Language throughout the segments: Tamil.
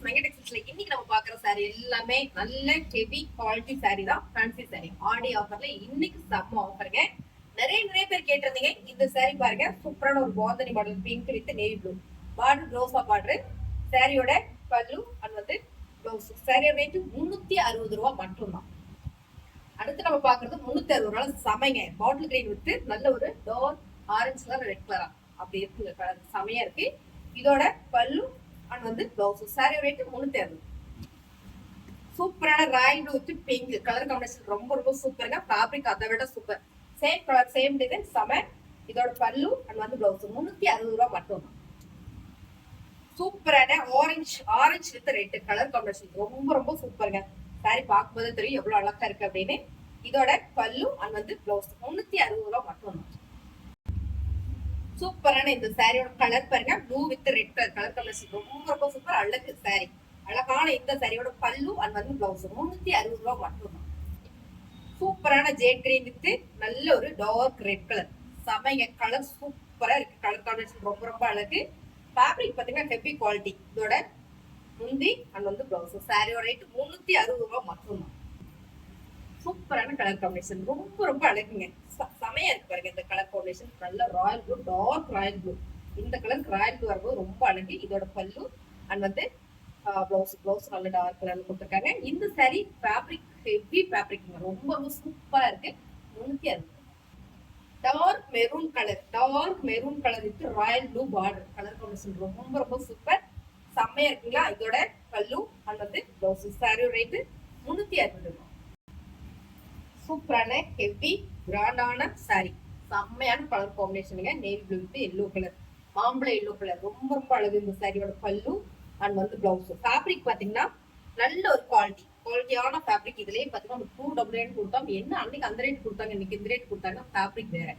இன்னைக்கு நம்ம பாக்குற சாரி எல்லாமே நல்ல ஹெவி குவாலிட்டி சாரி தான். ஃபேன்சி சாரி ஆடி ஆஃபர்ல இன்னைக்கு செம்ம ஆஃபருங்க. நிறைய பேர் கேட்டிருந்தீங்க. இந்த சாரி பாருங்க, சூப்பரான ஒரு bandhani model pink with navy blue border, ப்ளவுஸா பார்டர். சாரியோட பல்லு அது வந்து ப்ளவுஸ். சாரியோட ரேட் 360 ரூபாய் மட்டும் தான். அடுத்து நம்ம பாக்குறது 360 ரூபாய் சமைங்க. பாட்டில் கிரீன் வித்து நல்ல ஒரு டார்க் ஆரஞ்சு கலர், ரெட் கலரா அப்படி இருக்குங்க. கலர் செமையா இருக்கு. இதோட பல்லு அண்ட் வந்து ப்ளவுஸ். Sorry rate 360. சூப்பரான Royal blue with pink colour combination ரொம்ப சூப்பருங்க. ஃபேப்ரிக் அதை விட super. Same colour same design செம. இதோட பல்லு அண்ட் வந்து ப்ளவுஸ் 360 ரூபாய் மட்டும் தான். சூப்பரான orange with red colour combination ரொம்ப சூப்பருங்க. சாரி பார்க்கும்போது தெரியும் எவ்வளவு அழகா இருக்கு அப்படின்னு. இதோட பல்லு அண்ட் வந்து ப்ளவுஸ் 360 ரூபாய் மட்டும் தான். சூப்பரான இந்த சாரியோட கலர் பாருங்க, blue with red colour combination ரொம்ப சூப்பர். அழகு சாரி, அழகான இந்த சாரியோட பல்லு அண்ட் வந்து ப்ளவுஸ் 360 ரூபாய் மட்டும் தான். சூப்பரான ஜேட் கிரீன் வித் நல்ல ஒரு டார்க் ரெட் கலர் சமைங்க. கலர் சூப்பரா இருக்கு. கலர் காம்பினேஷன் ரொம்ப அழகு. ஃபேப்ரிக் பாத்தீங்கன்னா ஹெவி குவாலிட்டி. இதோட முந்தி அண்ட் வந்து ப்ளவுஸ். சாரியோட ரேட் 360 ரூபாய் மட்டும் தான். சூப்பரான கலர் காம்பினேஷன் ரொம்ப அழகுங்க. செமையா இருக்கு பாருங்க இந்த கலர் காம்பினேஷன். நல்ல royal blue, dark royal blue. இந்த கலருக்கு ராயல் ப்ளூ வரும்போது ரொம்ப அழகு. இதோட பல்லு அண்ட் வந்து ப்ளவுஸ் நல்ல டார்க் கலர்ல கொடுத்துருக்காங்க. இந்த சாரி ஃபேப்ரிக் ஹெவி ஃபேப்ரிக் ரொம்ப சூப்பரா இருக்கு. 360. Dark maroon colour with royal blue border colour combination ரொம்ப சூப்பர். செம்மையா இருக்குங்களா? இதோட பல்லு அண்ட் வந்து ப்ளவுஸ். Sorry rate 360. சூப்பரான ஹெவி கிராண்டான சாரி, செம்மையான கலர் காம்பினேஷனுங்க. Navy blue with yellow colour, மாம்பழ எல்லோ கலர் ரொம்ப அழகு. இந்த சாரியோட பல்லு அண்ட் வந்து ப்ளவுஸ். ஃபேப்ரிக் பாத்தீங்கன்னா நல்ல ஒரு குவாலிட்டியான ஃபேப்ரிக். இதுலயே பாத்தீங்கன்னா 299 கொடுத்தோம். என்ன அன்னைக்கு அந்த ரேட் கொடுத்தாங்க, இன்னைக்கு இந்த ரேட் கொடுத்தாங்க. ஃபேப்ரிக் வேற.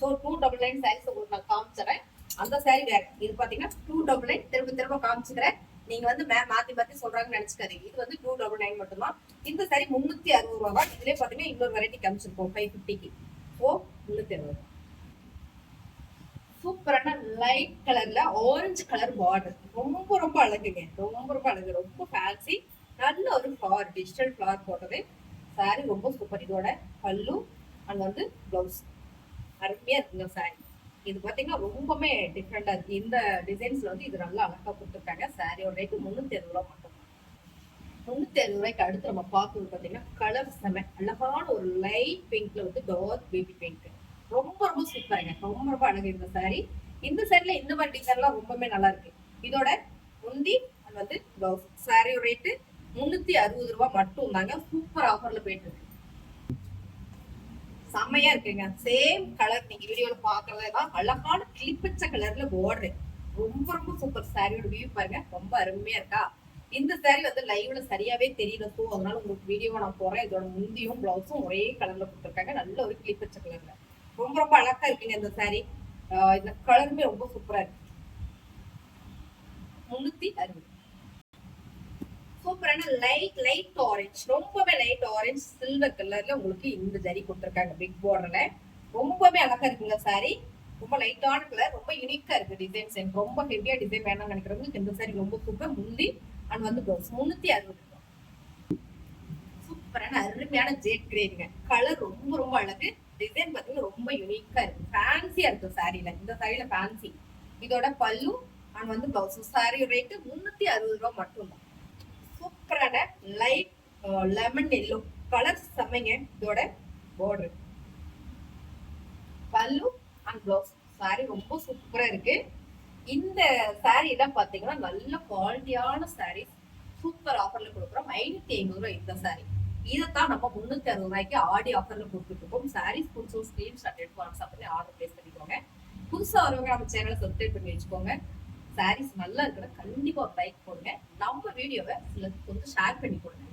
ஸோ 299 சாரீஸ் உங்களுக்கு நான் காமிச்சிடறேன். அந்த சாரி வேற. இது பாத்தீங்கன்னா 299 திரும்ப காமிச்சுக்கிறேன். நீங்க வந்து மாத்தி சொல்றாங்கன்னு நினைச்சுக்காதீங்க. இது வந்து 299 மட்டும்தான். இந்த சாரி 360 ரூபாய். இதுலயே பாத்தீங்கன்னா இன்னொரு வெரைட்டி காமிச்சிருக்கோம் 550க்கு. ஓ 360. சூப்பரான லைட் கலர்ல ஆரஞ்சு கலர் பார்டர் ரொம்ப அழகுங்க. ரொம்ப அழகு, ரொம்ப ஃபேன்சி. நல்ல ஒரு ஃபிளவர், டிஜிட்டல் ஃபிளவர் போட்டது. சாரி ரொம்ப சூப்பர். இதோட பல்லு அண்ட் வந்து ப்ளவுஸ் அருமையா இருக்குங்க சாரி. இது பாத்தீங்கன்னா ரொம்பவே டிஃப்ரெண்டா இருக்கு. இந்த டிசைன்ஸ்ல வந்து இது நல்லா அழகா கொடுத்துருக்காங்க. சாரியோட ரேட் 360 ரூபாய் மட்டும். 360 ரூபாய்க்கு அடுத்து நம்ம பார்க்கறது பாத்தீங்கன்னா கலர் செம. அழகான ஒரு லைட் பிங்க்ல வந்து டார்க் பேபி பிங்க் ரொம்ப சூப்பருங்க. ரொம்ப அழகு இந்த சாரி. இந்த சாரில இந்த மாதிரி டிசைன்லாம் ரொம்பவே நல்லா இருக்கு. இதோட முந்தி வந்து ப்ளவுஸ். சாரியோட ரேட்டு 360 ரூபாய் மட்டும் தாங்க. சூப்பர் ஆஃபர்ல போயிட்டு இருக்கு. செம்மையா இருக்குங்க. சேம் கலர் நீங்க வீடியோல பாக்குறதுதான். அழகான கிளிப்பச்ச கலர்ல பார்டர் ரொம்ப சூப்பர். சாரியோட வியூ பாருங்க, ரொம்ப அருமையா இருக்கா? இந்த சாரி வந்து லைவ்ல சரியாவே தெரியல. ஸோ அதனால உங்களுக்கு வீடியோ நான் போறேன். இதோட முந்தியும் பிளவுஸும் ஒரே கலர்ல கொடுத்துருக்காங்க. நல்ல ஒரு கிளிப்பச்ச கலர்ல ரொம்ப அழகா இருக்குங்க இந்த சாரி. இந்த கலருமே ரொம்ப சூப்பரா இருக்கு. 360. சூப்பரான லைட் ஆரஞ்சு, ரொம்பவே லைட் ஆரஞ்சு சில்வர் கலர்ல உங்களுக்கு இந்த ஜரி கொடுத்துருக்காங்க பிக் பார்டர்ல. ரொம்பவே அழகா இருக்குங்க சாரி. ரொம்ப லைட்டான கலர், ரொம்ப யூனிக்கா இருக்கு டிசைன்ஸ். எனக்கு ரொம்ப ஹெவியா டிசைன் வேணும்னு நினைக்கிறவங்களுக்கு இந்த சாரி ரொம்ப சூப்பர். முந்தி அண்ட் வந்து ப்ளவுஸ் 360. சூப்பரான அருமையான ஜேட் கிரேங்க. கலர் ரொம்ப அழகு. டிசைன் பாத்தீங்கன்னா ரொம்ப யூனிக்கா இருக்கு. ஃபேன்சியா இருக்கு சாரில. இந்த சாரில ஃபேன்சி. இதோட பல்லு அண்ட் வந்து ப்ளவுஸ். சாரி ரேட்டு 360 ரூபாய் மட்டும் தான். சூப்பரான லைட் லெமன் எல்லோ கலர் செமைங்க. இதோட பார்டர், பல்லு அண்ட் ப்ளவுஸ். சாரி ரொம்ப சூப்பரா இருக்கு. இந்த சாரி எல்லாம் பாத்தீங்கன்னா நல்ல குவாலிட்டியான சாரி. சூப்பர் ஆஃபர்ல கொடுக்குறோம். 550 ரூபாய் இந்த சாரி. இதைத்தான் நம்ம 360 ரூபாய்க்கு ஆடி ஆஃபர்ல கொடுத்துட்டு இருக்கோம். சாரீஸ் புதுசு ஸ்கிரீன்ஷாட் எடுத்து வாட்ஸ்அப் பண்ணி ஆர்டர் பிளேஸ் பண்ணிக்கோங்க. புதுசா வரவங்க நம்ம சேனலை சப்ஸ்கிரைப் பண்ணி வச்சுக்கோங்க. சாரீஸ் நல்லா இருக்குன்னா கண்டிப்பா ஒரு லைக் போடுங்க. நம்ம வீடியோவை சிலருக்கு கொஞ்சம் ஷேர் பண்ணி கொடுங்க.